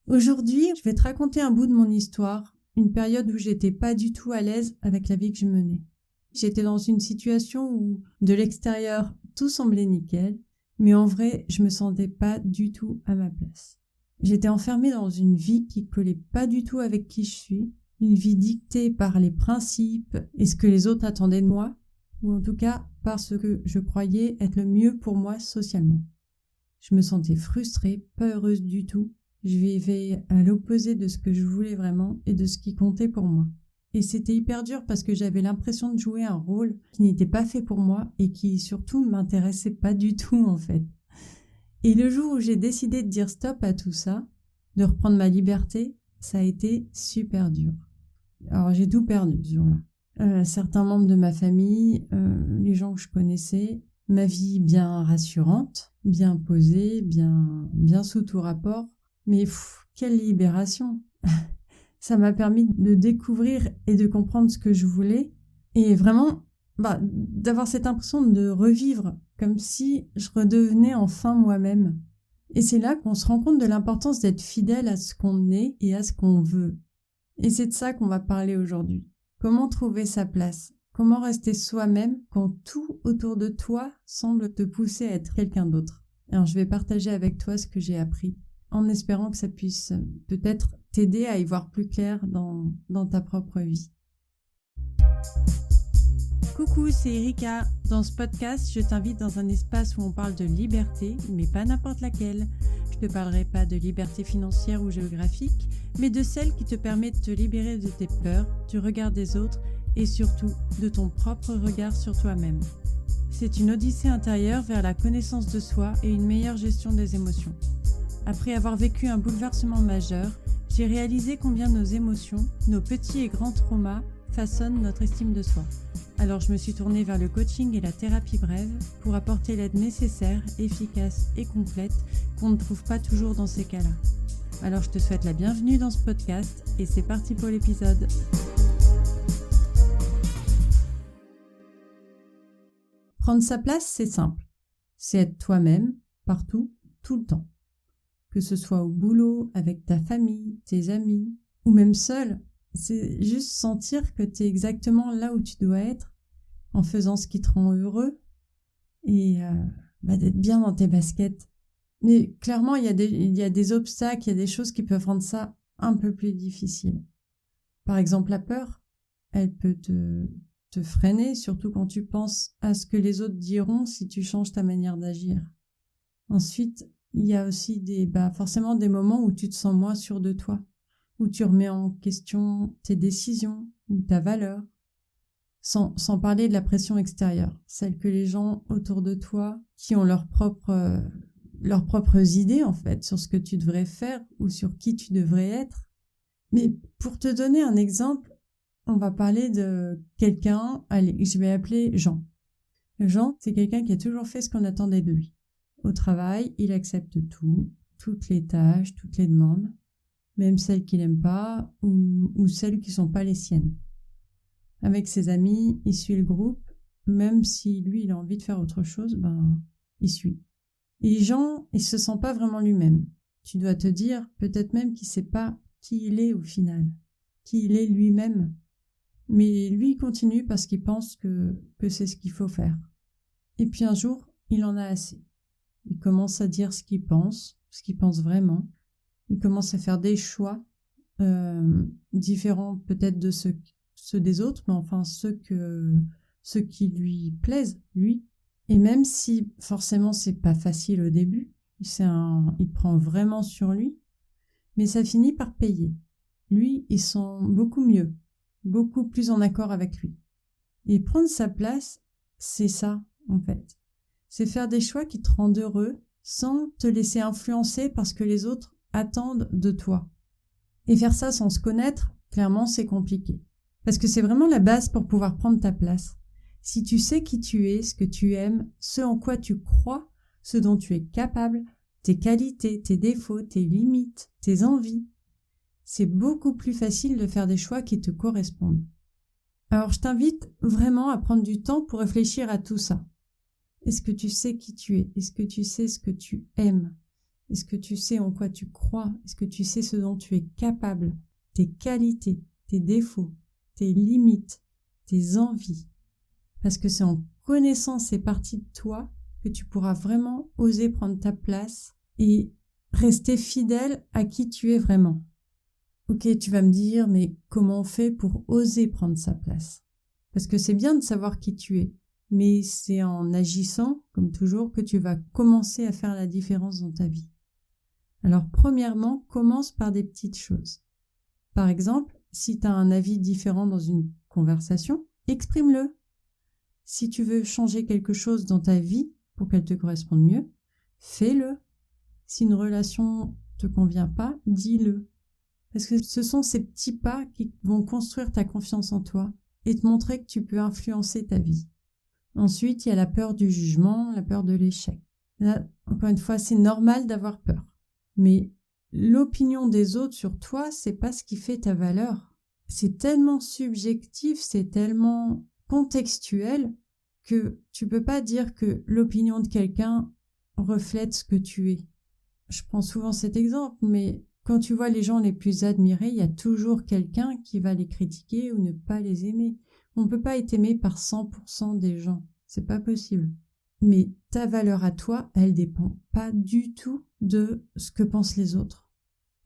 Aujourd'hui, je vais te raconter un bout de mon histoire, une période où j'étais pas du tout à l'aise avec la vie que je menais. J'étais dans une situation où, de l'extérieur, tout semblait nickel, mais en vrai, je me sentais pas du tout à ma place. J'étais enfermée dans une vie qui collait pas du tout avec qui je suis, une vie dictée par les principes et ce que les autres attendaient de moi, ou en tout cas par ce que je croyais être le mieux pour moi socialement. Je me sentais frustrée, pas heureuse du tout. Je vivais à l'opposé de ce que je voulais vraiment et de ce qui comptait pour moi. Et c'était hyper dur parce que j'avais l'impression de jouer un rôle qui n'était pas fait pour moi et qui surtout ne m'intéressait pas du tout en fait. Et le jour où j'ai décidé de dire stop à tout ça, de reprendre ma liberté, ça a été super dur. Alors j'ai tout perdu ce jour-là. Certains membres de ma famille, les gens que je connaissais, ma vie bien rassurante, bien posée, bien sous tout rapport. Mais quelle libération! Ça m'a permis de découvrir et de comprendre ce que je voulais et vraiment d'avoir cette impression de revivre comme si je redevenais enfin moi-même. Et c'est là qu'on se rend compte de l'importance d'être fidèle à ce qu'on est et à ce qu'on veut. Et c'est de ça qu'on va parler aujourd'hui. Comment trouver sa place? Comment rester soi-même quand tout autour de toi semble te pousser à être quelqu'un d'autre? Alors je vais partager avec toi ce que j'ai appris, en espérant que ça puisse peut-être t'aider à y voir plus clair dans ta propre vie. Coucou, c'est Erika. Dans ce podcast, je t'invite dans un espace où on parle de liberté, mais pas n'importe laquelle. Je ne te parlerai pas de liberté financière ou géographique, mais de celle qui te permet de te libérer de tes peurs, du regard des autres et surtout de ton propre regard sur toi-même. C'est une odyssée intérieure vers la connaissance de soi et une meilleure gestion des émotions. Après avoir vécu un bouleversement majeur, j'ai réalisé combien nos émotions, nos petits et grands traumas, façonnent notre estime de soi. Alors je me suis tournée vers le coaching et la thérapie brève pour apporter l'aide nécessaire, efficace et complète qu'on ne trouve pas toujours dans ces cas-là. Alors je te souhaite la bienvenue dans ce podcast et c'est parti pour l'épisode. Prendre sa place, c'est simple. C'est être toi-même, partout, tout le temps. Que ce soit au boulot, avec ta famille, tes amis, ou même seul, c'est juste sentir que tu es exactement là où tu dois être, en faisant ce qui te rend heureux, et d'être bien dans tes baskets. Mais clairement, il y a des obstacles, il y a des choses qui peuvent rendre ça un peu plus difficile. Par exemple, la peur, elle peut te freiner, surtout quand tu penses à ce que les autres diront si tu changes ta manière d'agir. Ensuite, il y a aussi forcément des moments où tu te sens moins sûr de toi, où tu remets en question tes décisions ou ta valeur, sans parler de la pression extérieure, celle que les gens autour de toi, qui ont leurs propres idées en fait, sur ce que tu devrais faire ou sur qui tu devrais être. Mais pour te donner un exemple, on va parler de quelqu'un, allez, je vais appeler Jean. Jean, c'est quelqu'un qui a toujours fait ce qu'on attendait de lui. Au travail, il accepte tout, toutes les tâches, toutes les demandes, même celles qu'il n'aime pas ou celles qui ne sont pas les siennes. Avec ses amis, il suit le groupe, même si lui, il a envie de faire autre chose, il suit. Et Jean, il se sent pas vraiment lui-même. Tu dois te dire, peut-être même qu'il sait pas qui il est au final, qui il est lui-même. Mais lui, il continue parce qu'il pense que c'est ce qu'il faut faire. Et puis un jour, il en a assez. Il commence à dire ce qu'il pense vraiment. Il commence à faire des choix différents peut-être de ceux des autres, mais enfin ceux qui lui plaisent, lui. Et même si forcément c'est pas facile au début, il prend vraiment sur lui, mais ça finit par payer. Lui, il sent beaucoup mieux, beaucoup plus en accord avec lui. Et prendre sa place, c'est ça en fait. C'est faire des choix qui te rendent heureux sans te laisser influencer par ce que les autres attendent de toi. Et faire ça sans se connaître, clairement, c'est compliqué. Parce que c'est vraiment la base pour pouvoir prendre ta place. Si tu sais qui tu es, ce que tu aimes, ce en quoi tu crois, ce dont tu es capable, tes qualités, tes défauts, tes limites, tes envies, c'est beaucoup plus facile de faire des choix qui te correspondent. Alors je t'invite vraiment à prendre du temps pour réfléchir à tout ça. Est-ce que tu sais qui tu es? Est-ce que tu sais ce que tu aimes? Est-ce que tu sais en quoi tu crois? Est-ce que tu sais ce dont tu es capable? Tes qualités, tes défauts, tes limites, tes envies. Parce que c'est en connaissant ces parties de toi que tu pourras vraiment oser prendre ta place et rester fidèle à qui tu es vraiment. Ok, tu vas me dire, mais comment on fait pour oser prendre sa place? Parce que c'est bien de savoir qui tu es, mais c'est en agissant, comme toujours, que tu vas commencer à faire la différence dans ta vie. Alors premièrement, commence par des petites choses. Par exemple, si tu as un avis différent dans une conversation, exprime-le. Si tu veux changer quelque chose dans ta vie pour qu'elle te corresponde mieux, fais-le. Si une relation te convient pas, dis-le. Parce que ce sont ces petits pas qui vont construire ta confiance en toi et te montrer que tu peux influencer ta vie. Ensuite, il y a la peur du jugement, la peur de l'échec. Là, encore une fois, c'est normal d'avoir peur. Mais l'opinion des autres sur toi, c'est pas ce qui fait ta valeur. C'est tellement subjectif, c'est tellement contextuel que tu peux pas dire que l'opinion de quelqu'un reflète ce que tu es. Je prends souvent cet exemple, mais quand tu vois les gens les plus admirés, il y a toujours quelqu'un qui va les critiquer ou ne pas les aimer. On ne peut pas être aimé par 100% des gens. C'est pas possible. Mais ta valeur à toi, elle dépend pas du tout de ce que pensent les autres.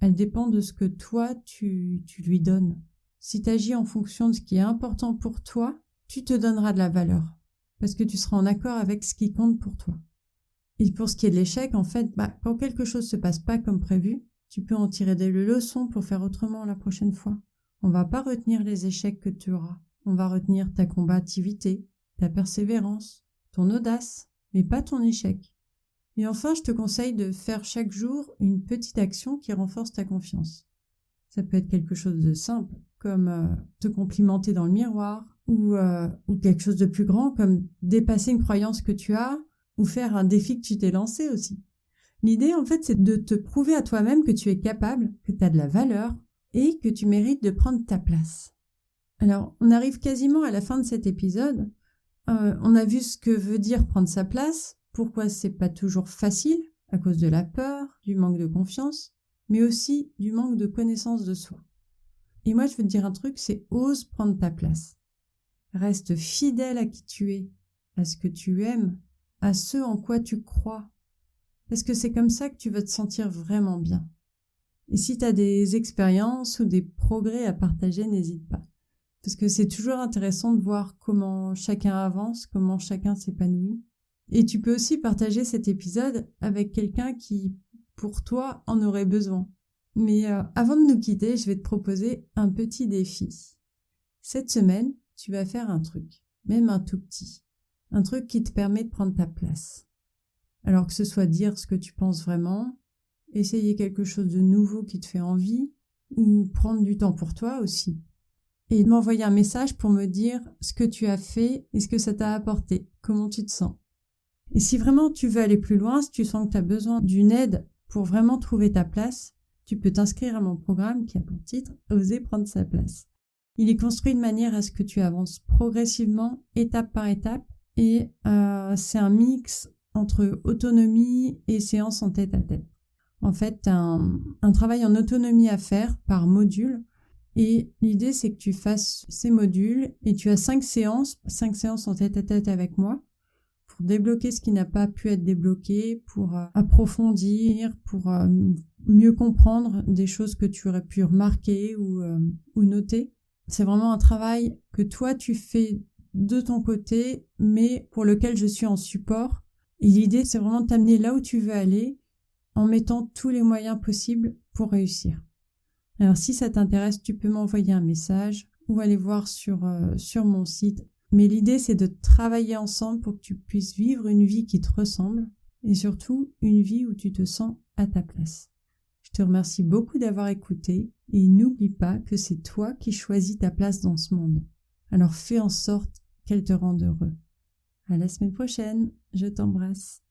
Elle dépend de ce que toi, tu lui donnes. Si tu agis en fonction de ce qui est important pour toi, tu te donneras de la valeur. Parce que tu seras en accord avec ce qui compte pour toi. Et pour ce qui est de l'échec, en fait, quand quelque chose se passe pas comme prévu, tu peux en tirer des leçons pour faire autrement la prochaine fois. On va pas retenir les échecs que tu auras. On va retenir ta combativité, ta persévérance, ton audace, mais pas ton échec. Et enfin, je te conseille de faire chaque jour une petite action qui renforce ta confiance. Ça peut être quelque chose de simple, comme te complimenter dans le miroir, ou quelque chose de plus grand, comme dépasser une croyance que tu as, ou faire un défi que tu t'es lancé aussi. L'idée, en fait, c'est de te prouver à toi-même que tu es capable, que tu as de la valeur, et que tu mérites de prendre ta place. Alors, on arrive quasiment à la fin de cet épisode. On a vu ce que veut dire prendre sa place, pourquoi c'est pas toujours facile, à cause de la peur, du manque de confiance, mais aussi du manque de connaissance de soi. Et moi, je veux te dire un truc, c'est ose prendre ta place. Reste fidèle à qui tu es, à ce que tu aimes, à ce en quoi tu crois. Parce que c'est comme ça que tu vas te sentir vraiment bien. Et si tu as des expériences ou des progrès à partager, n'hésite pas. Parce que c'est toujours intéressant de voir comment chacun avance, comment chacun s'épanouit. Et tu peux aussi partager cet épisode avec quelqu'un qui, pour toi, en aurait besoin. Mais avant de nous quitter, je vais te proposer un petit défi. Cette semaine, tu vas faire un truc, même un tout petit. Un truc qui te permet de prendre ta place. Alors que ce soit dire ce que tu penses vraiment, essayer quelque chose de nouveau qui te fait envie, ou prendre du temps pour toi aussi. Et m'envoyer un message pour me dire ce que tu as fait et ce que ça t'a apporté, comment tu te sens. Et si vraiment tu veux aller plus loin, si tu sens que tu as besoin d'une aide pour vraiment trouver ta place, tu peux t'inscrire à mon programme qui a pour titre « Oser prendre sa place ». Il est construit de manière à ce que tu avances progressivement, étape par étape, et c'est un mix entre autonomie et séance en tête-à-tête. En fait, tu as un travail en autonomie à faire par module, et l'idée, c'est que tu fasses ces modules et tu as 5 séances en tête-à-tête avec moi pour débloquer ce qui n'a pas pu être débloqué, pour approfondir, pour mieux comprendre des choses que tu aurais pu remarquer ou noter. C'est vraiment un travail que toi, tu fais de ton côté, mais pour lequel je suis en support. Et l'idée, c'est vraiment de t'amener là où tu veux aller en mettant tous les moyens possibles pour réussir. Alors si ça t'intéresse, tu peux m'envoyer un message ou aller voir sur mon site. Mais l'idée, c'est de travailler ensemble pour que tu puisses vivre une vie qui te ressemble et surtout une vie où tu te sens à ta place. Je te remercie beaucoup d'avoir écouté et n'oublie pas que c'est toi qui choisis ta place dans ce monde. Alors fais en sorte qu'elle te rende heureux. À la semaine prochaine, je t'embrasse.